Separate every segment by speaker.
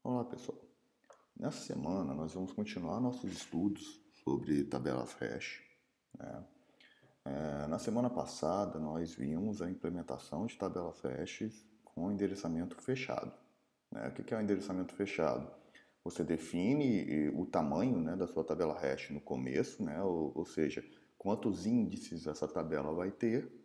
Speaker 1: Olá pessoal, nessa semana nós vamos continuar nossos estudos sobre tabelas hash, né? Na semana passada nós vimos a implementação de tabelas hash com endereçamento fechado, né? O que é o endereçamento fechado? Você define o tamanho, né, da sua tabela hash no começo, né? Ou seja, quantos índices essa tabela vai ter,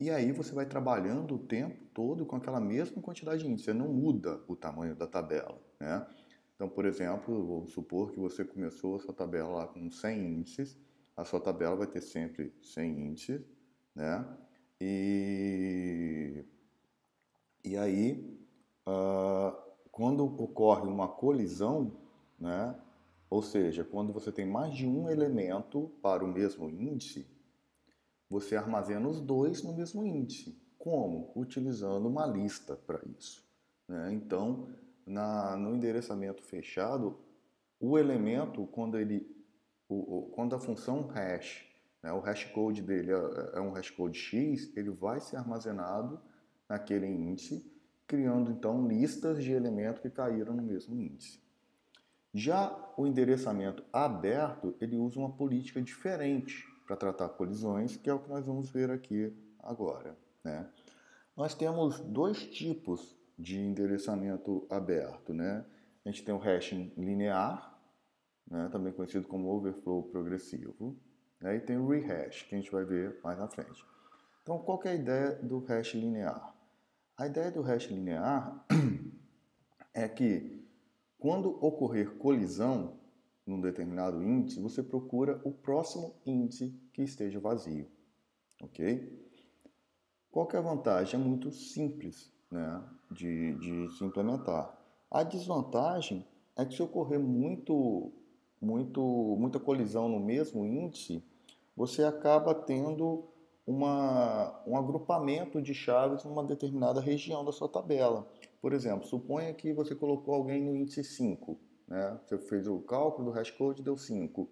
Speaker 1: e aí você vai trabalhando o tempo todo com aquela mesma quantidade de índices, você não muda o tamanho da tabela, né? Então, por exemplo, vamos supor que você começou a sua tabela lá com 100 índices, a sua tabela vai ter sempre 100 índices, né? E, e aí, quando ocorre uma colisão, né? Ou seja, quando você tem mais de um elemento para o mesmo índice, você armazena os dois no mesmo índice. Como? Utilizando uma lista para isso, né? Então, no endereçamento fechado, o elemento, quando a função hash, né, o hash code dele é um hash code X, ele vai ser armazenado naquele índice, criando então listas de elementos que caíram no mesmo índice. Já o endereçamento aberto, ele usa uma política diferente para tratar colisões, que é o que nós vamos ver aqui agora, né? Nós temos dois tipos de endereçamento aberto, né? A gente tem o hashing linear, né, também conhecido como overflow progressivo, né, e tem o rehash, que a gente vai ver mais na frente. Então, qual que é a ideia do hash linear? A ideia do hash linear é que quando ocorrer colisão num determinado índice, você procura o próximo índice que esteja vazio, ok? Qual que é a vantagem? É muito simples, né, de se implementar. A desvantagem é que se ocorrer muita colisão no mesmo índice, você acaba tendo um agrupamento de chaves numa determinada região da sua tabela. Por exemplo, suponha que você colocou alguém no índice 5, né? Você fez o cálculo do hashcode e deu 5.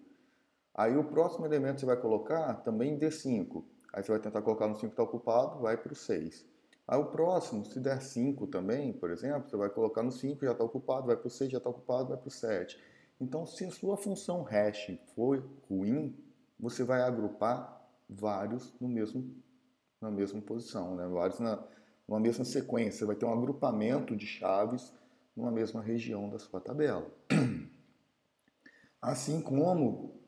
Speaker 1: Aí o próximo elemento que você vai colocar também dê 5. Aí você vai tentar colocar no 5 que está ocupado, vai para o 6. Aí o próximo, se der 5 também, por exemplo, você vai colocar no 5, já está ocupado, vai para o 6, já está ocupado, vai para o 7. Então, se a sua função hash for ruim, você vai agrupar vários na mesma posição, né? Vários numa mesma sequência. Você vai ter um agrupamento de chaves numa mesma região da sua tabela. Assim como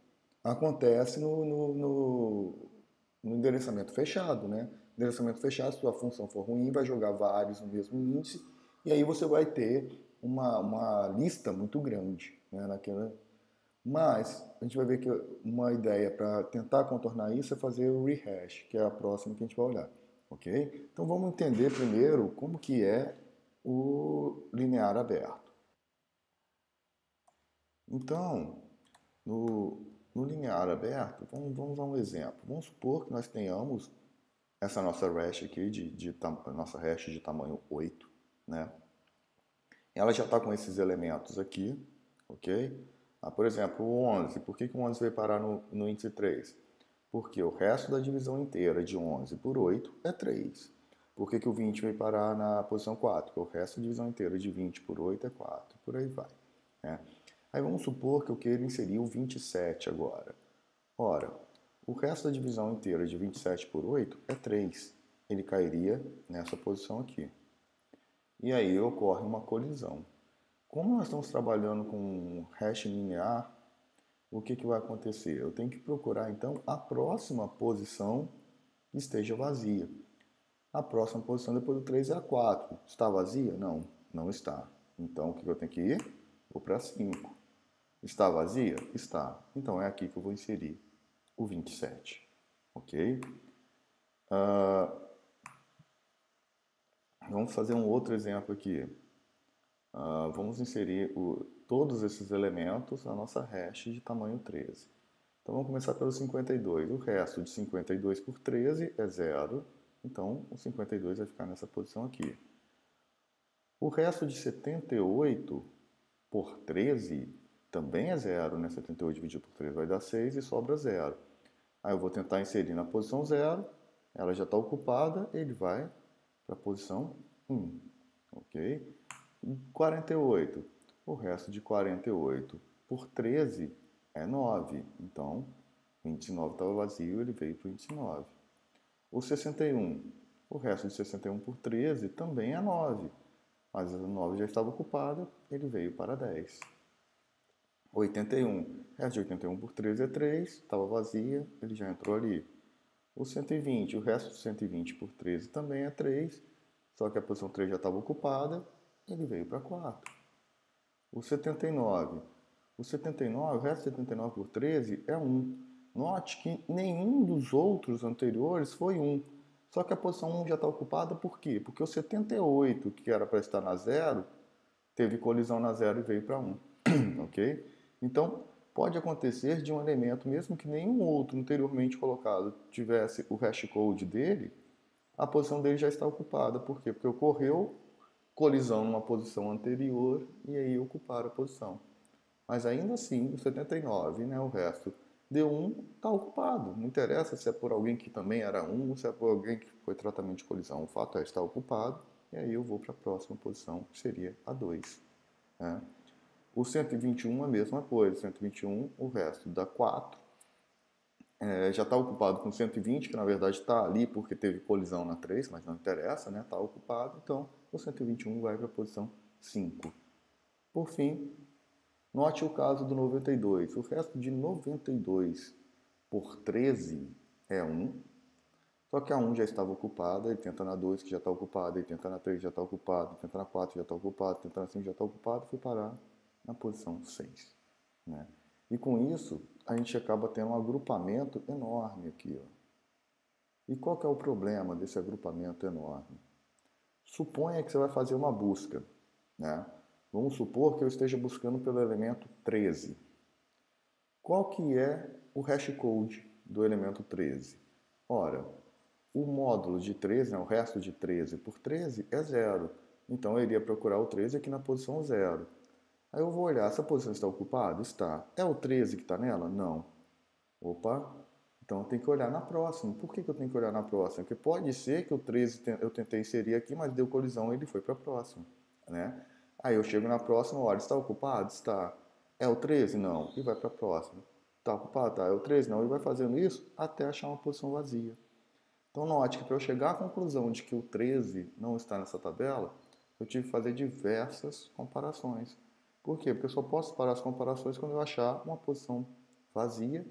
Speaker 1: acontece no endereçamento fechado, né? Endereçamento fechado, se a função for ruim, vai jogar vários no mesmo índice, e aí você vai ter uma lista muito grande, né, naquela. Mas a gente vai ver que uma ideia para tentar contornar isso é fazer o rehash, que é a próxima que a gente vai olhar, ok? Então vamos entender primeiro como que é o linear aberto. Então, no linear aberto, vamos dar um exemplo. Vamos supor que nós tenhamos essa nossa hash aqui, nossa hash de tamanho 8, né? Ela já está com esses elementos aqui, ok? Por exemplo, o 11. Por que o 11 veio parar no índice 3? Porque o resto da divisão inteira de 11 por 8 é 3. Por que o 20 veio parar na posição 4? Porque o resto da divisão inteira de 20 por 8 é 4. Por aí vai, né? Aí vamos supor que eu queira inserir o 27 agora. Ora, o resto da divisão inteira de 27 por 8 é 3. Ele cairia nessa posição aqui. E aí ocorre uma colisão. Como nós estamos trabalhando com hash linear, o que vai acontecer? Eu tenho que procurar então a próxima posição que esteja vazia. A próxima posição depois do 3 é a 4. Está vazia? Não, não está. Então o que eu tenho que ir? Vou para 5. Está vazia? Está. Então é aqui que eu vou inserir o 27. Ok? Vamos fazer um outro exemplo aqui. Vamos inserir todos esses elementos na nossa hash de tamanho 13. Então vamos começar pelo 52. O resto de 52 por 13 é 0. Então o 52 vai ficar nessa posição aqui. O resto de 78 por 13 também é 0, né? 78 dividido por 13 vai dar 6 e sobra 0. Aí eu vou tentar inserir na posição 0, ela já está ocupada, ele vai para a posição 1, ok? 48. O resto de 48 por 13 é 9. Então, o índice 9 estava vazio, ele veio para o índice 9. O 61, o resto de 61 por 13 também é 9. Mas o 9 já estava ocupado, ele veio para 10. 81, o resto de 81 por 13 é 3, estava vazia, ele já entrou ali. O 120, o resto de 120 por 13 também é 3, só que a posição 3 já estava ocupada, ele veio para 4. O 79, o resto de 79 por 13 é 1. Note que nenhum dos outros anteriores foi 1. Só que a posição 1 já está ocupada por quê? Porque o 78, que era para estar na 0, teve colisão na 0 e veio para 1. Ok? Então, pode acontecer de um elemento, mesmo que nenhum outro anteriormente colocado tivesse o hash code dele, a posição dele já está ocupada. Por quê? Porque ocorreu colisão numa posição anterior e aí ocuparam a posição. Mas ainda assim, o 79, né, o resto de 1 está ocupado. Não interessa se é por alguém que também era 1 ou se é por alguém que foi tratamento de colisão. O fato é estar ocupado e aí eu vou para a próxima posição, que seria a 2. Né? O 121 a mesma coisa. 121, o resto dá 4. Já está ocupado com 120, que na verdade está ali porque teve colisão na 3, mas não interessa, né? Está ocupado. Então, o 121 vai para a posição 5. Por fim, note o caso do 92. O resto de 92 por 13 é 1. Só que a 1 já estava ocupada, ele tenta na 2 que já está ocupada, ele tenta na 3 que já está ocupado, tenta na 4 que já está ocupado, tenta na 5 que já está ocupado, foi parar na posição 6. Né? E com isso, a gente acaba tendo um agrupamento enorme aqui. Ó. E qual que é o problema desse agrupamento enorme? Suponha que você vai fazer uma busca. Né? Vamos supor que eu esteja buscando pelo elemento 13. Qual que é o hash code do elemento 13? Ora, o módulo de 13, né, o resto de 13 por 13 é 0. Então eu iria procurar o 13 aqui na posição 0. Aí eu vou olhar, essa posição está ocupada? Está. É o 13 que está nela? Não. Opa, então eu tenho que olhar na próxima. Por que eu tenho que olhar na próxima? Porque pode ser que o 13 eu tentei inserir aqui, mas deu colisão e ele foi para a próxima. Né? Aí eu chego na próxima, olha, está ocupado? Está. É o 13? Não. E vai para a próxima. Está ocupado? Tá. É o 13? Não. E vai fazendo isso até achar uma posição vazia. Então note que para eu chegar à conclusão de que o 13 não está nessa tabela, eu tive que fazer diversas comparações. Por quê? Porque eu só posso parar as comparações quando eu achar uma posição vazia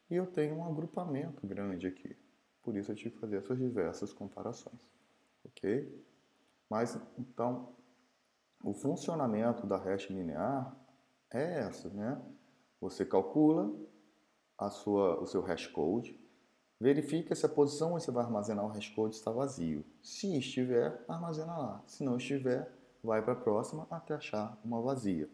Speaker 1: e eu tenho um agrupamento grande aqui. Por isso eu tive que fazer essas diversas comparações. Ok? Mas, então, o funcionamento da hash linear é essa, né? Você calcula o seu hash code, verifica se a posição onde você vai armazenar o hashcode está vazio. Se estiver, armazena lá. Se não estiver, vai para a próxima até achar uma vazia.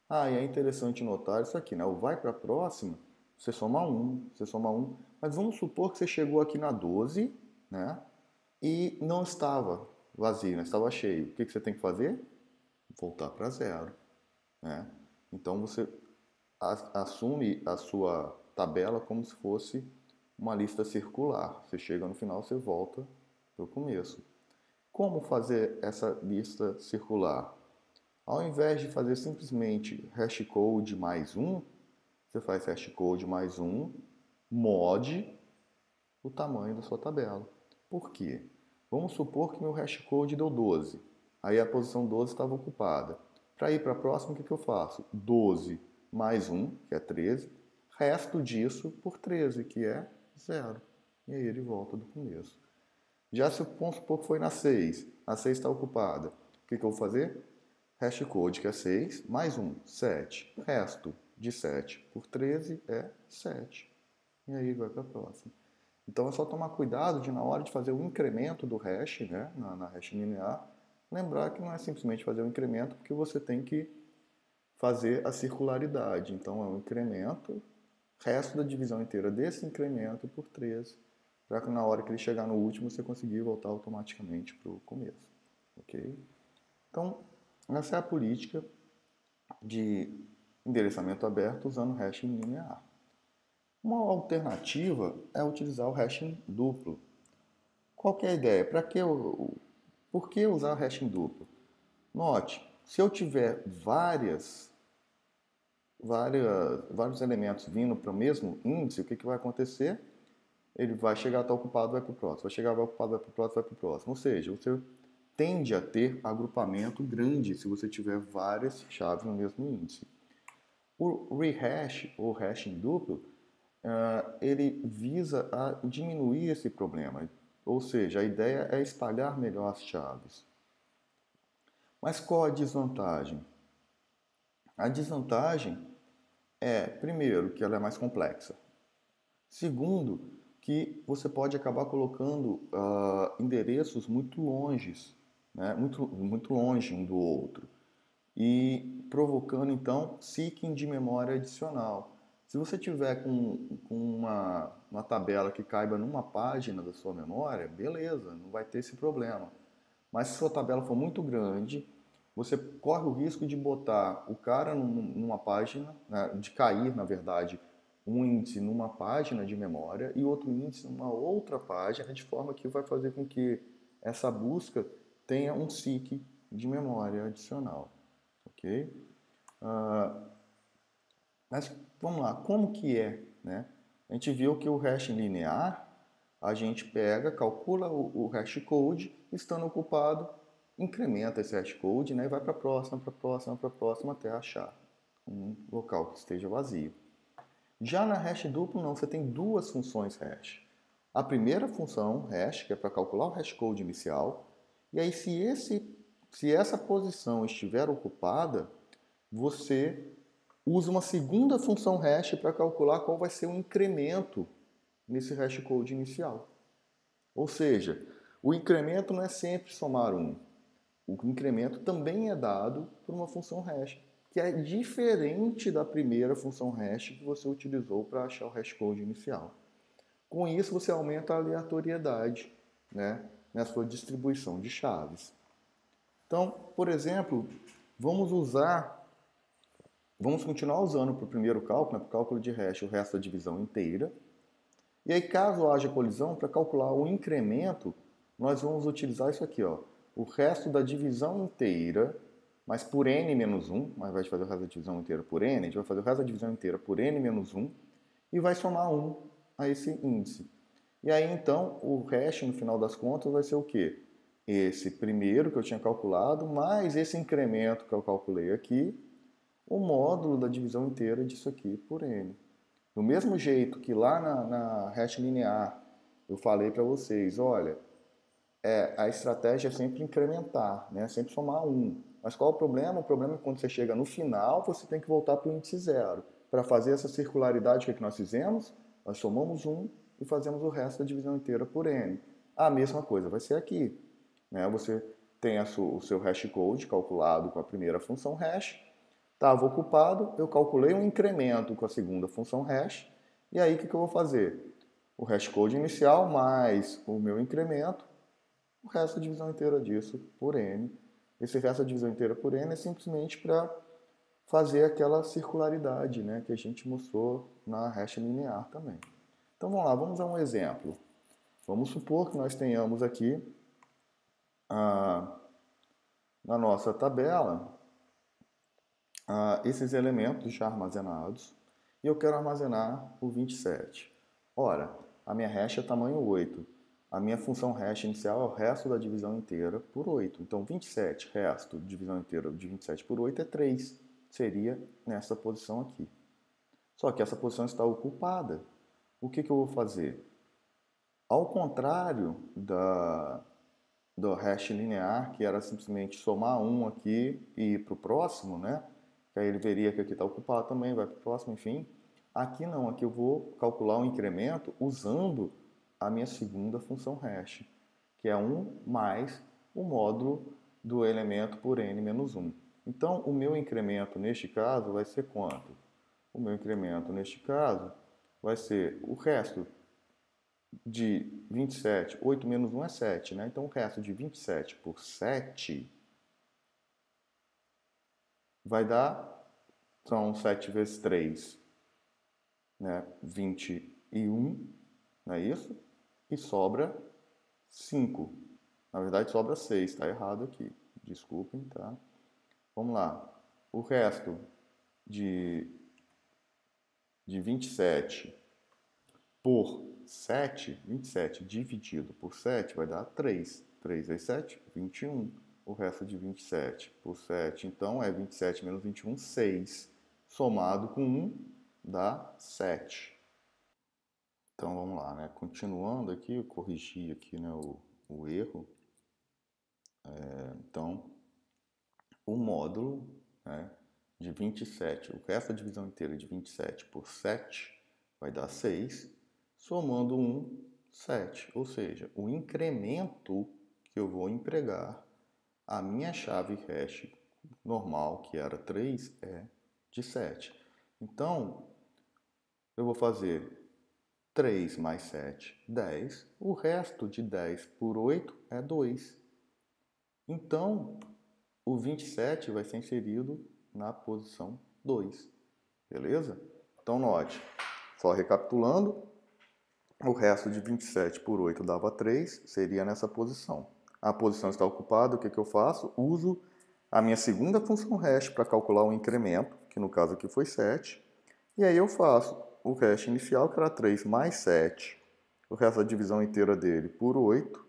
Speaker 1: E é interessante notar isso aqui, né? O vai para a próxima, você soma 1, mas vamos supor que você chegou aqui na 12, né? E não estava vazio, né? Estava cheio. O que você tem que fazer? Voltar para 0, né? Então você assume a sua tabela como se fosse uma lista circular. Você chega no final, você volta para o começo. Como fazer essa lista circular? Ao invés de fazer simplesmente hashcode mais 1, você faz hashcode mais 1, mod o tamanho da sua tabela. Por quê? Vamos supor que meu hashcode deu 12. Aí a posição 12 estava ocupada. Para ir para a próxima, o que eu faço? 12 mais 1, que é 13, resto disso por 13, que é 0. E aí ele volta do começo. Já se vamos supor que foi na 6. A 6 está ocupada. O que eu vou fazer? Hashcode, que é 6, mais 1, 7. Resto de 7 por 13 é 7. E aí vai para a próxima. Então é só tomar cuidado de, na hora de fazer o incremento do hash, né, na hash linear, lembrar que não é simplesmente fazer o incremento, porque você tem que fazer a circularidade. Então é um incremento, resto da divisão inteira desse incremento por 13, para que na hora que ele chegar no último você conseguir voltar automaticamente para o começo. Ok? Então, essa é a política de endereçamento aberto usando hashing linear. Uma alternativa é utilizar o hashing duplo. Qual que é a ideia? Por que usar o hashing duplo? Note, Se eu tiver vários elementos vindo para o mesmo índice, o que vai acontecer? Ele vai chegar, está ocupado, vai para o próximo. Vai chegar, vai ocupado, vai para o próximo, vai para o próximo. Ou seja, você tende a ter agrupamento grande se você tiver várias chaves no mesmo índice. O rehash, ou hashing duplo, ele visa a diminuir esse problema. Ou seja, a ideia é espalhar melhor as chaves. Mas qual a desvantagem? A desvantagem é, primeiro, que ela é mais complexa. Segundo, que você pode acabar colocando endereços muito longes, né? muito longe um do outro, e provocando então seeking de memória adicional. Se você tiver com uma tabela que caiba numa página da sua memória, beleza, não vai ter esse problema. Mas se sua tabela for muito grande, você corre o risco de botar o cara numa página, né, de cair, na verdade, um índice numa página de memória e outro índice numa outra página, de forma que vai fazer com que essa busca tenha um seek de memória adicional. Ok? Mas vamos lá, como que é? Né? A gente viu que o hash linear, a gente pega, calcula o hash code, estando ocupado, incrementa esse hash code, né, e vai para a próxima, para a próxima, para a próxima, até achar um local que esteja vazio. Já na hash duplo, não, você tem duas funções hash. A primeira função hash, que é para calcular o hash code inicial, e aí se essa posição estiver ocupada, você usa uma segunda função hash para calcular qual vai ser o incremento nesse hash code inicial. Ou seja, o incremento não é sempre somar 1. O incremento também é dado por uma função hash, que é diferente da primeira função hash que você utilizou para achar o hash code inicial. Com isso, você aumenta a aleatoriedade, né, na sua distribuição de chaves. Então, por exemplo, vamos continuar usando para o primeiro cálculo, né, para o cálculo de hash, o resto da divisão inteira. E aí, caso haja colisão, para calcular o incremento, nós vamos utilizar isso aqui, ó, o resto da divisão inteira, mas por n menos 1, ao invés de fazer o resto da divisão inteira por n, a gente vai fazer o resto da divisão inteira por n menos 1 e vai somar 1 a esse índice. E aí, então, o hash, no final das contas, vai ser o quê? Esse primeiro que eu tinha calculado, mais esse incremento que eu calculei aqui, o módulo da divisão inteira disso aqui por n. Do mesmo jeito que lá na hash linear eu falei para vocês, olha, a estratégia é sempre incrementar, né? Sempre somar 1. Mas qual é o problema? O problema é que quando você chega no final, você tem que voltar para o índice 0. Para fazer essa circularidade, o que nós fizemos? Nós somamos 1 e fazemos o resto da divisão inteira por n. A mesma coisa vai ser aqui. Né? Você tem o seu hash code calculado com a primeira função hash, estava ocupado, eu calculei um incremento com a segunda função hash, e aí o que eu vou fazer? O hash code inicial mais o meu incremento, o resto da divisão inteira disso por n. Esse resto da divisão inteira por n é simplesmente para fazer aquela circularidade, né, que a gente mostrou na hash linear também. Então vamos lá, vamos a um exemplo. Vamos supor que nós tenhamos aqui na nossa tabela esses elementos já armazenados e eu quero armazenar o 27. Ora, a minha hash é tamanho 8. A minha função hash inicial é o resto da divisão inteira por 8. Então, 27 resto de divisão inteira de 27 por 8 é 3. Seria nessa posição aqui. Só que essa posição está ocupada. O que eu vou fazer? Ao contrário do hash linear, que era simplesmente somar 1 aqui e ir para o próximo, né? Que aí ele veria que aqui está ocupado também, vai para o próximo, enfim. Aqui não, aqui eu vou calcular um incremento usando a minha segunda função hash, que é 1 mais o módulo do elemento por n menos 1. Então, o meu incremento neste caso vai ser quanto? O meu incremento neste caso vai ser o resto de 27, 8 menos 1 é 7, né? Então, o resto de 27 por 7 vai dar, então, 7 vezes 3, né? 21, não é isso? E sobra 5. Na verdade, sobra 6, está errado aqui. Desculpem, tá? vamos lá, o resto de 27 por 7, 27 dividido por 7 vai dar 3. 3 vezes 7, 21. O resto de 27 por 7, então, é 27 menos 21, 6. Somado com 1, dá 7. Então, vamos lá, né? Continuando aqui, eu corrigi aqui, né, o erro. Então, o módulo, né, de 27, o resto da divisão inteira de 27 por 7 vai dar 6, somando 1, 7. Ou seja, o incremento que eu vou empregar, a minha chave hash normal, que era 3, é de 7. Então, eu vou fazer 3 mais 7, 10. O resto de 10 por 8 é 2. Então, o 27 vai ser inserido na posição 2. Beleza? Então, note, só recapitulando, o resto de 27 por 8 dava 3, seria nessa posição. A posição está ocupada, o que eu faço? Uso a minha segunda função hash para calcular o incremento, que no caso aqui foi 7. E aí eu faço o hash inicial, que era 3 mais 7, o resto da divisão inteira dele por 8,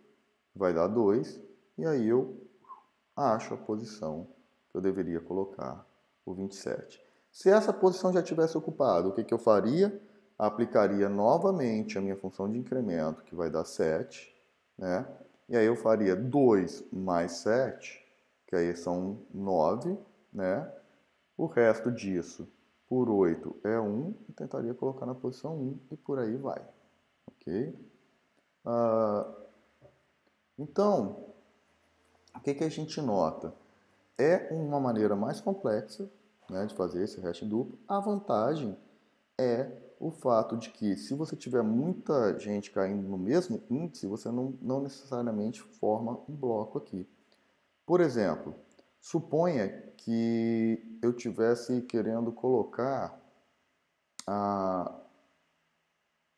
Speaker 1: vai dar 2. E aí eu acho a posição que eu deveria colocar o 27. Se essa posição já tivesse ocupado, o que eu faria? Aplicaria novamente a minha função de incremento, que vai dar 7, né? E aí eu faria 2 mais 7, que aí são 9, né? O resto disso por 8 é 1, e tentaria colocar na posição 1 e por aí vai, ok? Então, o que a gente nota? É uma maneira mais complexa, né, de fazer esse hash duplo. A vantagem é o fato de que, se você tiver muita gente caindo no mesmo índice, você não necessariamente forma um bloco aqui. Por exemplo, suponha que eu tivesse querendo colocar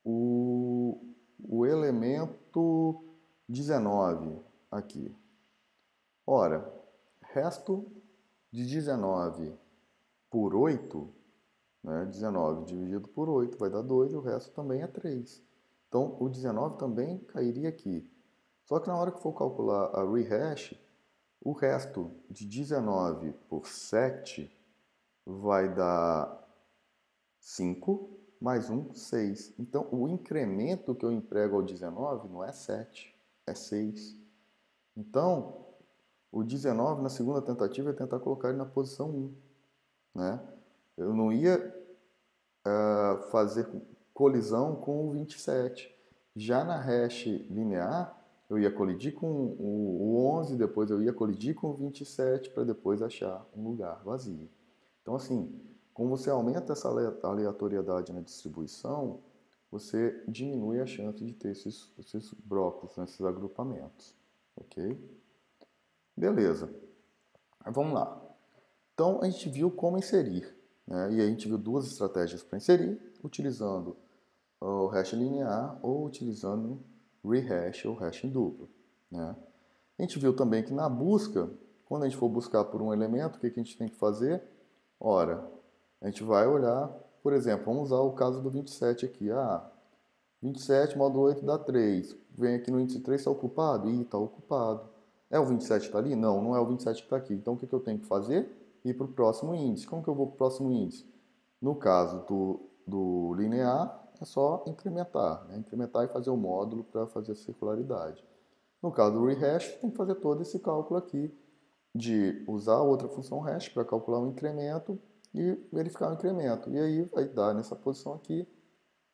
Speaker 1: o elemento 19 aqui. Ora, resto de 19 por 8, né? 19 dividido por 8 vai dar 2, e o resto também é 3. Então, o 19 também cairia aqui. Só que na hora que for calcular a rehash, o resto de 19 por 7 vai dar 5, mais 1, 6. Então, o incremento que eu emprego ao 19 não é 7, é 6. Então, o 19, na segunda tentativa, é tentar colocar ele na posição 1. Né? Eu não ia fazer colisão com o 27. Já na hash linear, eu ia colidir com o 11, depois eu ia colidir com o 27 para depois achar um lugar vazio. Então, assim, como você aumenta essa aleatoriedade na distribuição, você diminui a chance de ter esses blocos, esses agrupamentos. Ok? Beleza. Vamos lá. Então, a gente viu como inserir, né? E a gente viu duas estratégias para inserir, utilizando o hash linear ou utilizando rehash ou hash em duplo, né? A gente viu também que na busca, quando a gente for buscar por um elemento, o que a gente tem que fazer? Ora, a gente vai olhar, por exemplo, vamos usar o caso do 27 aqui. 27 módulo 8 dá 3. Vem aqui no índice 3, está ocupado? Ih, está ocupado. É o 27 que está ali? Não, não é o 27 que está aqui. Então, o que eu tenho que fazer? Ir para o próximo índice. Como que eu vou para o próximo índice? No caso do linear, é só incrementar. Né? Incrementar e fazer o módulo para fazer a circularidade. No caso do rehash, tem que fazer todo esse cálculo aqui de usar outra função hash para calcular o incremento e verificar o incremento. E aí vai dar nessa posição aqui.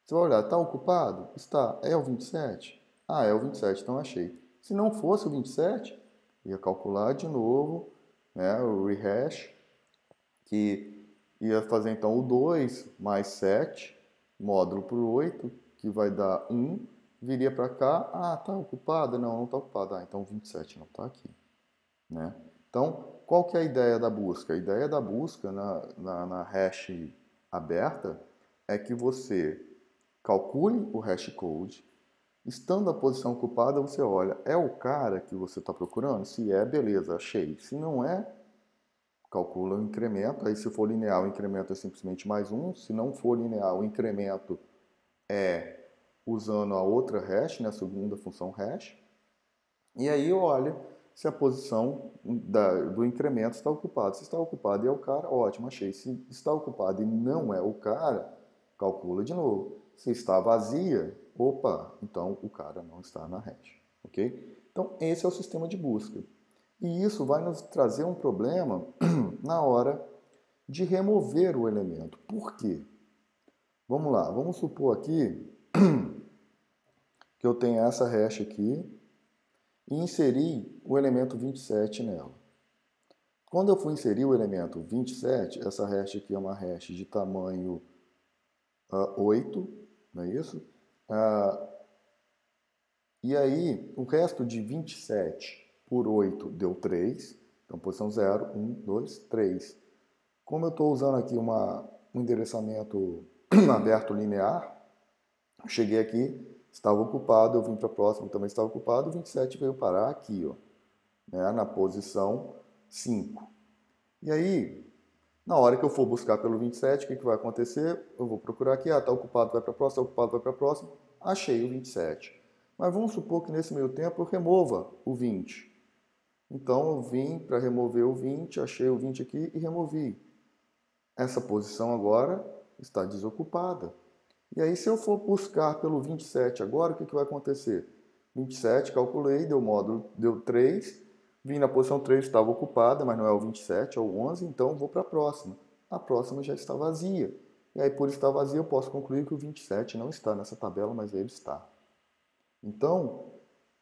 Speaker 1: Você vai olhar, está ocupado? Está. É o 27? É o 27, então achei. Se não fosse o 27, ia calcular de novo, né, o rehash, que ia fazer então o 2 mais 7, módulo por 8, que vai dar 1, viria para cá, está ocupado? Não está ocupado. Então o 27 não está aqui. Né? Então, qual que é a ideia da busca? A ideia da busca na hash aberta é que você calcule o hash code. Estando a posição ocupada, você olha, é o cara que você está procurando? Se é, beleza, achei. Se não é, calcula o incremento. Aí se for linear, o incremento é simplesmente mais 1. Se não for linear, o incremento é usando a outra hash, né, a segunda função hash. E aí olha se a posição do incremento está ocupada. Se está ocupado e é o cara, ótimo, achei. Se está ocupado e não é o cara, calcula de novo. Se está vazia, opa, então o cara não está na hash, ok? Então esse é o sistema de busca. E isso vai nos trazer um problema na hora de remover o elemento. Por quê? Vamos lá, vamos supor aqui que eu tenho essa hash aqui e inseri o elemento 27 nela. Quando eu for inserir o elemento 27, essa hash aqui é uma hash de tamanho 8, não é isso? E aí, o resto de 27 por 8 deu 3. Então, posição 0, 1, 2, 3. Como eu estou usando aqui um endereçamento aberto linear, cheguei aqui, estava ocupado, eu vim para a próxima, também estava ocupado, o 27 veio parar aqui, ó, né, na posição 5. E aí, na hora que eu for buscar pelo 27, o que vai acontecer? Eu vou procurar aqui, está ocupado, vai para a próxima, está ocupado, vai para a próxima, achei o 27. Mas vamos supor que nesse meio tempo eu remova o 20. Então eu vim para remover o 20, achei o 20 aqui e removi. Essa posição agora está desocupada. E aí se eu for buscar pelo 27 agora, o que vai acontecer? 27, calculei, deu módulo, deu 3, vim na posição 3, estava ocupada, mas não é o 27, é o 11, então eu vou para a próxima. A próxima já está vazia. E aí por estar vazia eu posso concluir que o 27 não está nessa tabela, mas ele está. Então,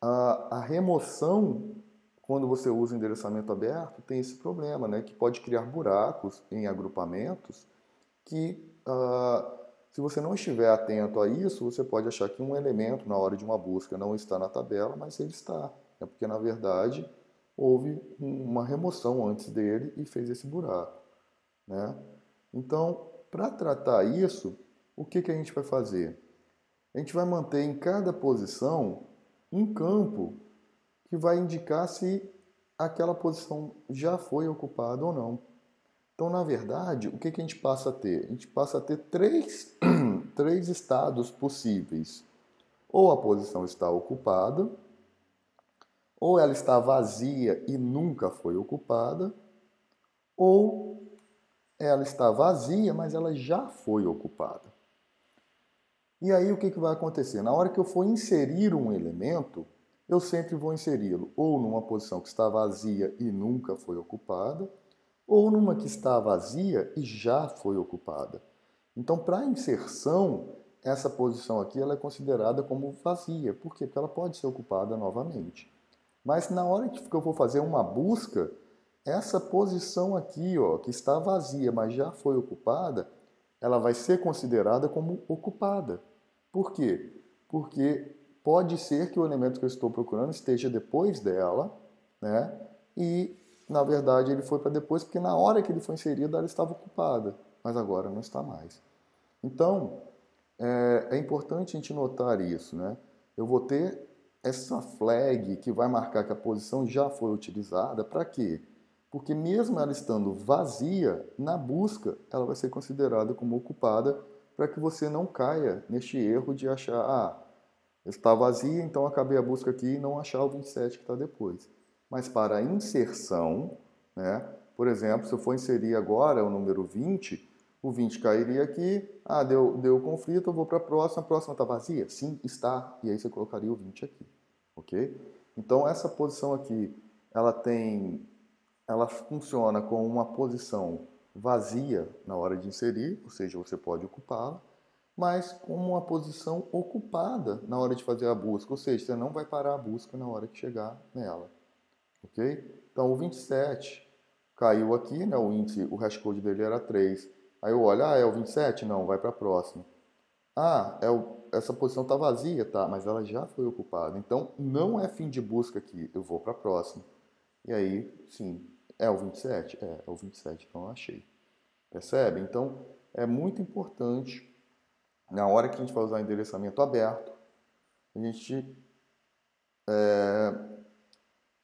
Speaker 1: a remoção, quando você usa endereçamento aberto, tem esse problema, né? Que pode criar buracos em agrupamentos que, se você não estiver atento a isso, você pode achar que um elemento, na hora de uma busca, não está na tabela, mas ele está. É porque, na verdade, houve uma remoção antes dele e fez esse buraco, né? Então, para tratar isso, o que a gente vai fazer? A gente vai manter em cada posição um campo que vai indicar se aquela posição já foi ocupada ou não. Então, na verdade, o que a gente passa a ter? A gente passa a ter três estados possíveis. Ou a posição está ocupada, ou ela está vazia e nunca foi ocupada, ou ela está vazia, mas ela já foi ocupada. E aí o que vai acontecer? Na hora que eu for inserir um elemento, eu sempre vou inseri-lo ou numa posição que está vazia e nunca foi ocupada, ou numa que está vazia e já foi ocupada. Então, para a inserção, essa posição aqui ela é considerada como vazia. Por quê? Porque ela pode ser ocupada novamente. Mas na hora que eu vou fazer uma busca, essa posição aqui, ó, que está vazia, mas já foi ocupada, ela vai ser considerada como ocupada. Por quê? Porque pode ser que o elemento que eu estou procurando esteja depois dela, né? E, na verdade, ele foi para depois, porque na hora que ele foi inserido, ela estava ocupada, mas agora não está mais. Então, é importante a gente notar isso, né? Eu vou ter essa flag que vai marcar que a posição já foi utilizada. Para quê? Porque mesmo ela estando vazia, na busca, ela vai ser considerada como ocupada para que você não caia neste erro de achar, está vazia, então acabei a busca aqui e não achar o 27 que está depois. Mas para a inserção, né, por exemplo, se eu for inserir agora o número 20, o 20 cairia aqui, deu conflito, eu vou para a próxima está vazia? Sim, está, e aí você colocaria o 20 aqui, ok? Então essa posição aqui, ela funciona com uma posição vazia na hora de inserir, ou seja, você pode ocupá-la, mas como uma posição ocupada na hora de fazer a busca, ou seja, você não vai parar a busca na hora que chegar nela, ok? Então o 27 caiu aqui, né, o índice, o hashcode dele era 3, aí eu olho, é o 27? Não, vai para a próxima. Essa posição está vazia, tá, mas ela já foi ocupada, então não é fim de busca aqui, eu vou para a próxima. E aí, sim, é o 27? É o 27, então eu achei. Percebe? Então, é muito importante, na hora que a gente vai usar endereçamento aberto, a gente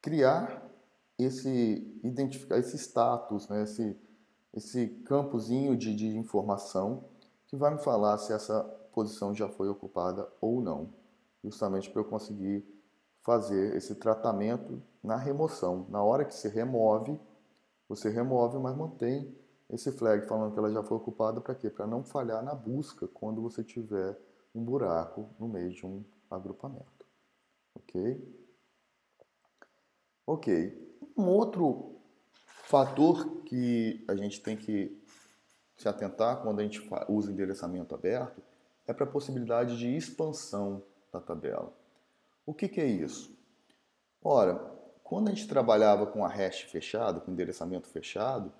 Speaker 1: criar identificar esse status, né? Esse campozinho de informação que vai me falar se essa posição já foi ocupada ou não, justamente para eu conseguir fazer esse tratamento na remoção. Na hora que você remove, mas mantém esse flag falando que ela já foi ocupada para quê? Para não falhar na busca quando você tiver um buraco no meio de um agrupamento. Ok? Ok. Um outro fator que a gente tem que se atentar quando a gente usa endereçamento aberto é para a possibilidade de expansão da tabela. O que é isso? Ora, quando a gente trabalhava com a hash fechado, com endereçamento fechado,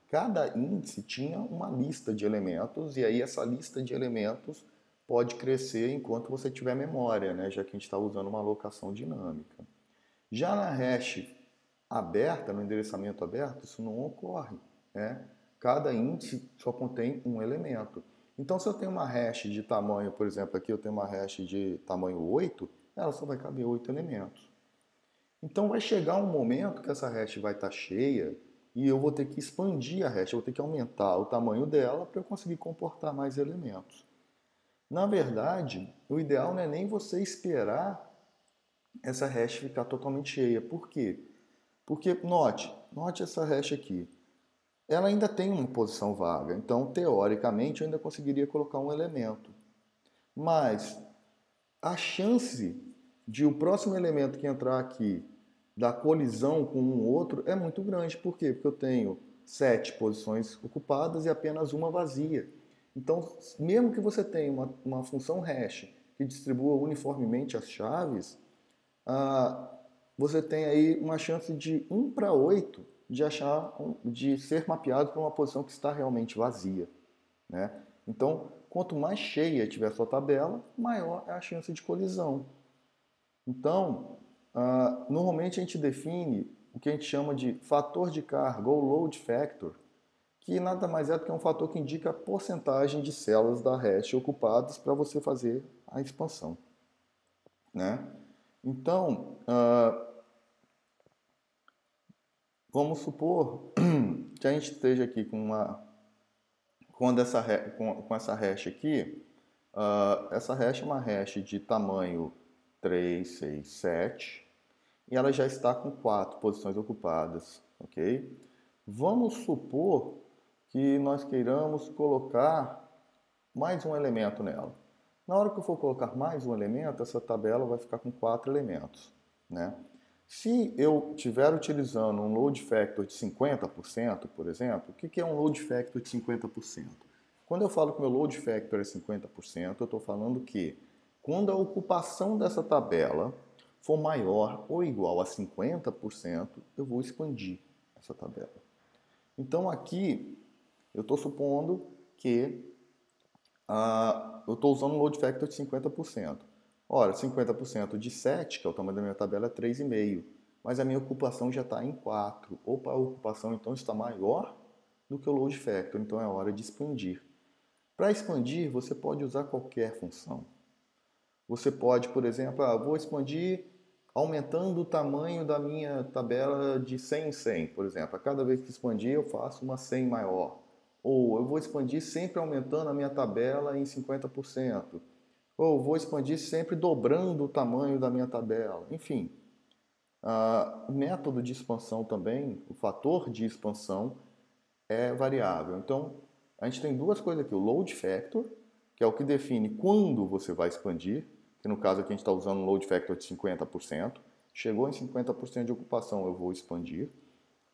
Speaker 1: cada índice tinha uma lista de elementos e aí essa lista de elementos pode crescer enquanto você tiver memória, né? Já que a gente está usando uma alocação dinâmica. Já na hash aberta, no endereçamento aberto, isso não ocorre, né? Cada índice só contém um elemento. Então, se eu tenho uma hash de tamanho, por exemplo, aqui eu tenho uma hash de tamanho 8, ela só vai caber 8 elementos. Então, vai chegar um momento que essa hash vai estar cheia e eu vou ter que expandir a hash, eu vou ter que aumentar o tamanho dela para eu conseguir comportar mais elementos. Na verdade, o ideal não é nem você esperar essa hash ficar totalmente cheia. Por quê? Porque, note essa hash aqui. Ela ainda tem uma posição vaga, então, teoricamente, eu ainda conseguiria colocar um elemento. Mas a chance de o próximo elemento que entrar aqui dar colisão com um outro é muito grande. Por quê? Porque eu tenho 7 posições ocupadas e apenas uma vazia. Então, mesmo que você tenha uma função hash que distribua uniformemente as chaves, você tem aí uma chance de 1 para 8 de ser mapeado para uma posição que está realmente vazia, né? Então, quanto mais cheia tiver a sua tabela, maior é a chance de colisão. Então, normalmente a gente define o que a gente chama de fator de carga ou load factor, que nada mais é do que um fator que indica a porcentagem de células da hash ocupadas para você fazer a expansão, né? Então, vamos supor que a gente esteja aqui com essa hash aqui. Essa hash é uma hash de tamanho 3, 6, 7 e ela já está com 4 posições ocupadas, ok? Vamos supor que nós queiramos colocar mais um elemento nela. Na hora que eu for colocar mais um elemento, essa tabela vai ficar com 4 elementos, né? Se eu estiver utilizando um load factor de 50%, por exemplo, o que é um load factor de 50%? Quando eu falo que meu load factor é 50%, eu estou falando que quando a ocupação dessa tabela for maior ou igual a 50%, eu vou expandir essa tabela. Então aqui eu estou supondo que eu estou usando um load factor de 50%. Ora, 50% de 7, que é o tamanho da minha tabela, é 3,5. Mas a minha ocupação já está em 4. Opa, a ocupação então está maior do que o load factor, então é hora de expandir. Para expandir, você pode usar qualquer função. Você pode, por exemplo, vou expandir aumentando o tamanho da minha tabela de 100 em 100, por exemplo. A cada vez que expandir, eu faço uma 100 maior. Ou eu vou expandir sempre aumentando a minha tabela em 50%. Ou vou expandir sempre dobrando o tamanho da minha tabela. Enfim, o método de expansão também, o fator de expansão é variável. Então, a gente tem duas coisas aqui. O load factor, que é o que define quando você vai expandir, que no caso aqui a gente está usando um load factor de 50%. Chegou em 50% de ocupação, eu vou expandir.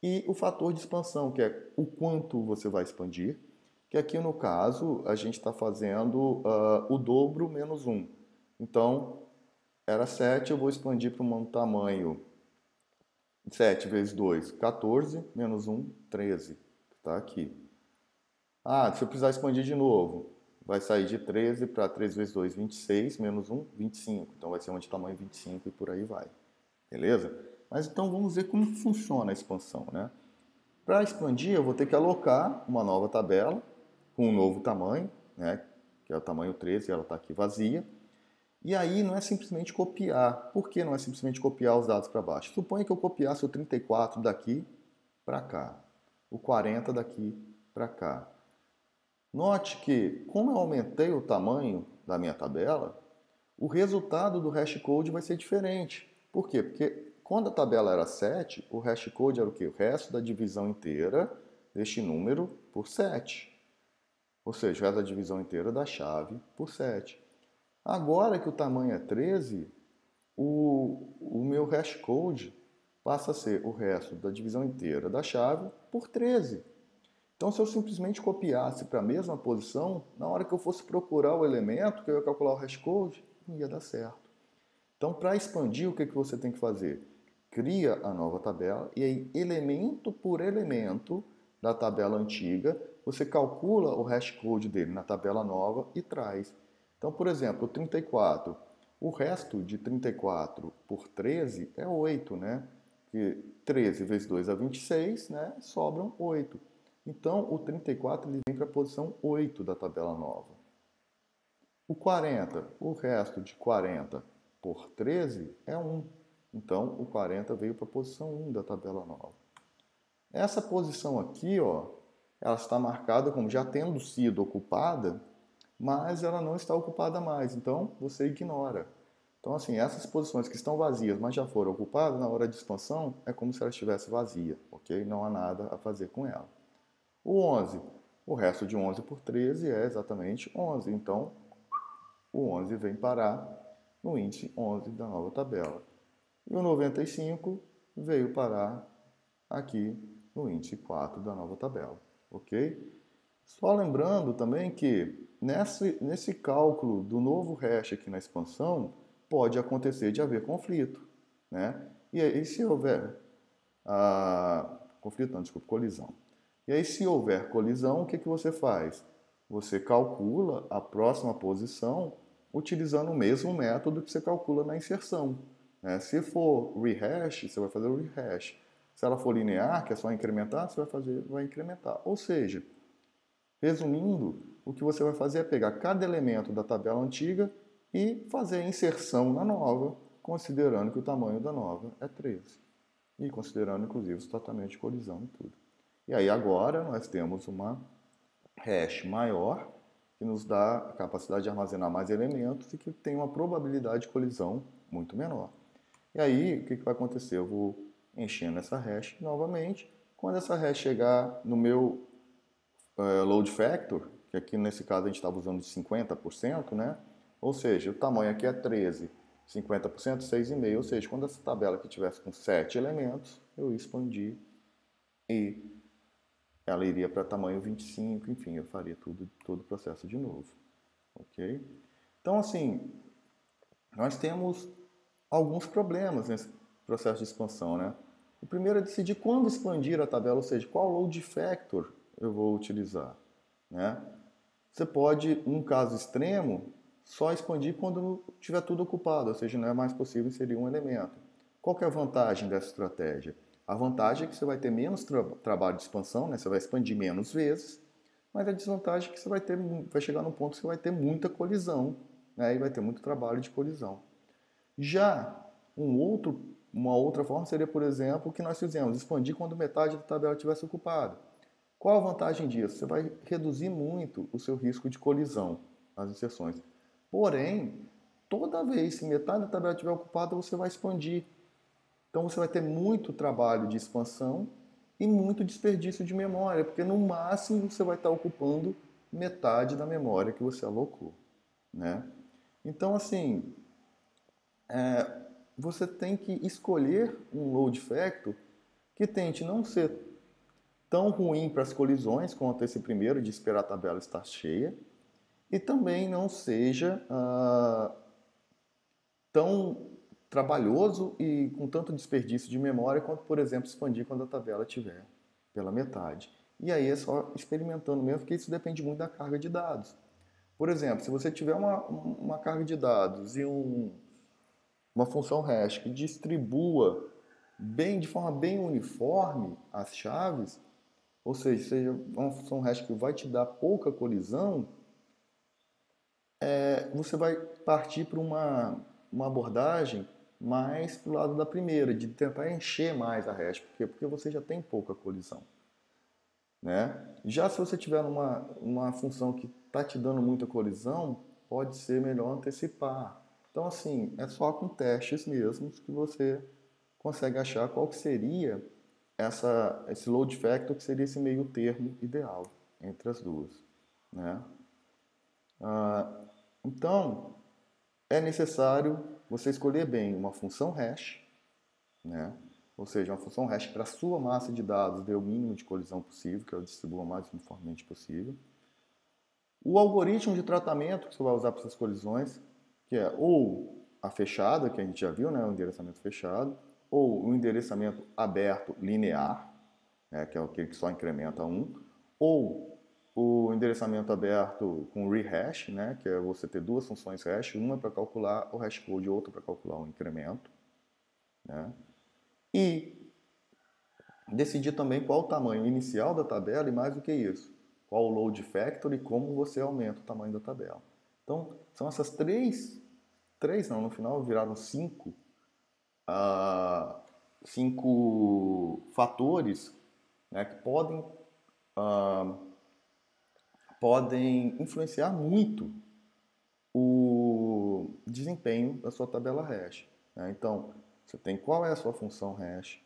Speaker 1: E o fator de expansão, que é o quanto você vai expandir, que aqui no caso a gente está fazendo o dobro menos 1. Então, era 7, eu vou expandir para um tamanho 7 vezes 2, 14, menos 1, 13. Está aqui. Se eu precisar expandir de novo, vai sair de 13 para 3 vezes 2, 26, menos 1, 25. Então vai ser um de tamanho 25 e por aí vai. Beleza? Mas então vamos ver como funciona a expansão, né? Para expandir, eu vou ter que alocar uma nova tabela com um novo tamanho, né? Que é o tamanho 13, ela está aqui vazia. E aí não é simplesmente copiar. Por que não é simplesmente copiar os dados para baixo? Suponha que eu copiasse o 34 daqui para cá, o 40 daqui para cá. Note que, como eu aumentei o tamanho da minha tabela, o resultado do hashcode vai ser diferente. Por quê? Porque quando a tabela era 7, o hashcode era o quê? O resto da divisão inteira deste número por 7. Ou seja, o resto da divisão inteira da chave por 7. Agora que o tamanho é 13, o meu hashcode passa a ser o resto da divisão inteira da chave por 13. Então, se eu simplesmente copiasse para a mesma posição, na hora que eu fosse procurar o elemento, que eu ia calcular o hashcode, não ia dar certo. Então, para expandir, o que você tem que fazer? Cria a nova tabela e aí, elemento por elemento da tabela antiga, você calcula o hashcode dele na tabela nova e traz. Então, por exemplo, o 34. O resto de 34 por 13 é 8, né? Que 13 vezes 2 é 26, né? Sobram 8. Então, o 34 ele vem para a posição 8 da tabela nova. O 40, o resto de 40 por 13 é 1. Então, o 40 veio para a posição 1 da tabela nova. Essa posição aqui, ó, ela está marcada como já tendo sido ocupada, mas ela não está ocupada mais. Então, você ignora. Então, assim, essas posições que estão vazias, mas já foram ocupadas, na hora de expansão, é como se ela estivesse vazia, ok? Não há nada a fazer com ela. O 11, o resto de 11 por 13 é exatamente 11. Então, o 11 vem parar no índice 11 da nova tabela. E o 95 veio parar aqui no índice 4 da nova tabela, ok? Só lembrando também que nesse cálculo do novo hash aqui na expansão, pode acontecer de haver conflito, né? E aí, se houver conflito, não, desculpa, colisão. E aí, se houver colisão, o que você faz? Você calcula a próxima posição utilizando o mesmo método que você calcula na inserção, né? Se for rehash, você vai fazer o rehash. Se ela for linear, que é só incrementar, você vai incrementar. Ou seja, resumindo, o que você vai fazer é pegar cada elemento da tabela antiga e fazer a inserção na nova, considerando que o tamanho da nova é 13. E considerando, inclusive, os tratamentos de colisão e tudo. E aí agora nós temos uma hash maior, que nos dá a capacidade de armazenar mais elementos e que tem uma probabilidade de colisão muito menor. E aí, o que vai acontecer? Eu vou enchendo essa hash novamente. Quando essa hash chegar no meu load factor, que aqui nesse caso a gente estava usando de 50%, né? Ou seja, o tamanho aqui é 13, 50%, 6,5. Ou seja, quando essa tabela aqui tivesse com 7 elementos, eu expandi e ela iria para tamanho 25, enfim, eu faria todo o processo de novo, ok? Então, assim, nós temos alguns problemas nesse processo de expansão, né? O primeiro é decidir quando expandir a tabela, ou seja, qual load factor eu vou utilizar, né? Você pode, num caso extremo, só expandir quando tiver tudo ocupado, ou seja, não é mais possível inserir um elemento. Qual que é a vantagem dessa estratégia? A vantagem é que você vai ter menos trabalho de expansão, né? Você vai expandir menos vezes, mas a desvantagem é que você vai chegar num ponto que você vai ter muita colisão, né? E vai ter muito trabalho de colisão. Já uma outra forma seria, por exemplo, o que nós fizemos, expandir quando metade da tabela estivesse ocupada. Qual a vantagem disso? Você vai reduzir muito o seu risco de colisão nas inserções. Porém, toda vez que metade da tabela estiver ocupada, você vai expandir. Então você vai ter muito trabalho de expansão e muito desperdício de memória, porque no máximo você vai estar ocupando metade da memória que você alocou, né? Então, assim, você tem que escolher um load factor que tente não ser tão ruim para as colisões quanto esse primeiro de esperar a tabela estar cheia e também não seja tão trabalhoso e com tanto desperdício de memória quanto, por exemplo, expandir quando a tabela estiver pela metade. E aí é só experimentando mesmo, porque isso depende muito da carga de dados. Por exemplo, se você tiver uma carga de dados e uma função hash que distribua de forma bem uniforme as chaves, ou seja uma função hash que vai te dar pouca colisão, você vai partir para uma abordagem mais para o lado da primeira, de tentar encher mais a hash. Por quê? Porque você já tem pouca colisão. Né? Já se você tiver uma função que está te dando muita colisão, pode ser melhor antecipar. Então, assim, é só com testes mesmos que você consegue achar qual que seria esse load factor, que seria esse meio termo ideal entre as duas. Né? Então, é necessário você escolher bem uma função hash, né? Ou seja, uma função hash para a sua massa de dados dê o mínimo de colisão possível, que ela distribua o mais uniformemente possível. O algoritmo de tratamento que você vai usar para essas colisões, que é ou a fechada, que a gente já viu, né, o endereçamento fechado, ou o endereçamento aberto linear, né, que é aquele que só incrementa um, ou o endereçamento aberto com rehash, né, que é você ter duas funções hash, uma para calcular o hashcode e outra para calcular o incremento. Né? E decidir também qual o tamanho inicial da tabela e mais do que isso, qual o load factor e como você aumenta o tamanho da tabela. Então, são essas três não, no final viraram cinco fatores, né, que podem influenciar muito o desempenho da sua tabela hash. Né? Então, você tem qual é a sua função hash,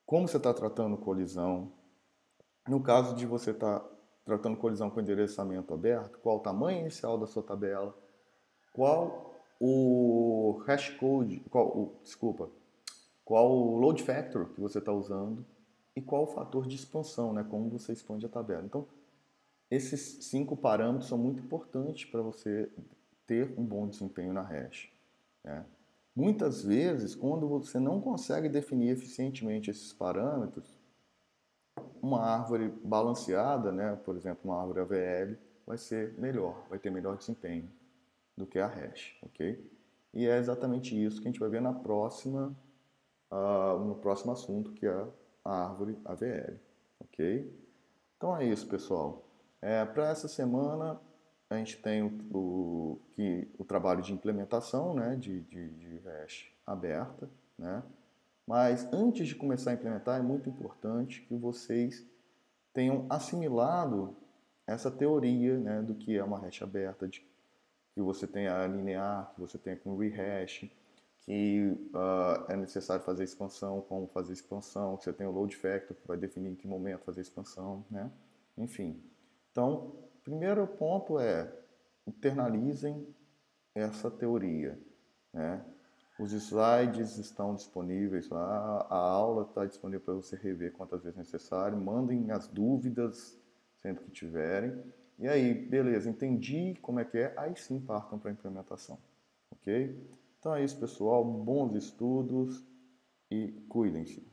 Speaker 1: como você está tratando colisão. No caso de você estar tratando colisão com endereçamento aberto, qual o tamanho inicial da sua tabela, qual o hashcode, qual o load factor que você está usando e qual o fator de expansão, né, como você expande a tabela. Então, esses 5 parâmetros são muito importantes para você ter um bom desempenho na hash. Né? Muitas vezes, quando você não consegue definir eficientemente esses parâmetros, uma árvore balanceada, né, por exemplo, uma árvore AVL, vai ser melhor, vai ter melhor desempenho do que a hash, ok? E é exatamente isso que a gente vai ver no próximo assunto, que é a árvore AVL, ok? Então é isso, pessoal. Para essa semana, a gente tem o trabalho de implementação, né, de hash aberta, né? Mas antes de começar a implementar, é muito importante que vocês tenham assimilado essa teoria, né, do que é uma hash aberta, que você tenha linear, que você tenha com rehash, que é necessário fazer expansão, como fazer expansão, que você tem o load factor, que vai definir em que momento fazer expansão, né? Enfim. Então, primeiro ponto é internalizem essa teoria, né? Os slides estão disponíveis lá, a aula está disponível para você rever quantas vezes necessário. Mandem as dúvidas sempre que tiverem. E aí, beleza, entendi como é que é, aí sim partam para a implementação. Ok? Então é isso, pessoal. Bons estudos e cuidem-se.